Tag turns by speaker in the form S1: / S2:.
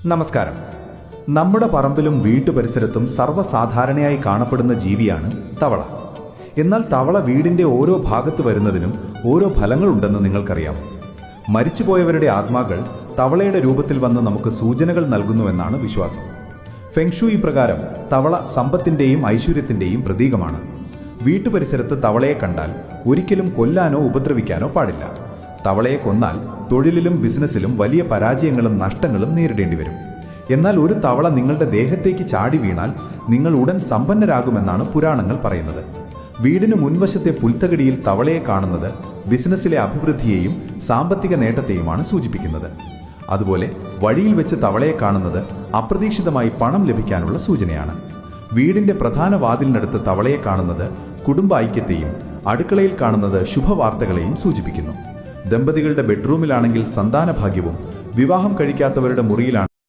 S1: നമസ്കാരം. നമ്മുടെ പറമ്പിലും വീട്ടുപരിസരത്തും സർവ്വസാധാരണയായി കാണപ്പെടുന്ന ജീവിയാണ് തവള. എന്നാൽ തവള വീടിന്റെ ഓരോ ഭാഗത്ത് വരുന്നതിനും ഓരോ ഫലങ്ങളുണ്ടെന്ന് നിങ്ങൾക്കറിയാം. മരിച്ചുപോയവരുടെ ആത്മാക്കൾ തവളയുടെ രൂപത്തിൽ വന്ന് നമുക്ക് സൂചനകൾ നൽകുന്നുവെന്നാണ് വിശ്വാസം. ഫെങ്ഷൂയി പ്രകാരം തവള സമ്പത്തിന്റെയും ഐശ്വര്യത്തിന്റെയും പ്രതീകമാണ്. വീട്ടുപരിസരത്ത് തവളയെ കണ്ടാൽ ഒരിക്കലും കൊല്ലാനോ ഉപദ്രവിക്കാനോ പാടില്ല. തവളയെ കൊന്നാൽ തൊഴിലിലും ബിസിനസ്സിലും വലിയ പരാജയങ്ങളും നഷ്ടങ്ങളും നേരിടേണ്ടി വരും. എന്നാൽ ഒരു തവള നിങ്ങളുടെ ദേഹത്തേക്ക് ചാടി വീണാൽ നിങ്ങൾ ഉടൻ സമ്പന്നരാകുമെന്നാണ് പുരാണങ്ങൾ പറയുന്നത്. വീടിന് മുൻവശത്തെ പുൽത്തകടിയിൽ തവളയെ കാണുന്നത് ബിസിനസ്സിലെ അഭിവൃദ്ധിയെയും സാമ്പത്തിക നേട്ടത്തെയുമാണ് സൂചിപ്പിക്കുന്നത്. അതുപോലെ വഴിയിൽ വെച്ച് തവളയെ കാണുന്നത് അപ്രതീക്ഷിതമായി പണം ലഭിക്കാനുള്ള സൂചനയാണ്. വീടിന്റെ പ്രധാന വാതിലിനടുത്ത് തവളയെ കാണുന്നത് കുടുംബ ഐക്യത്തെയും അടുക്കളയിൽ കാണുന്നത് ശുഭവാർത്തകളെയും സൂചിപ്പിക്കുന്നു. ദമ്പതികളുടെ ബെഡ്റൂമിലാണെങ്കിൽ സന്താനഭാഗ്യവും, വിവാഹം കഴിക്കാത്തവരുടെ മുറിയിലാണെങ്കിൽ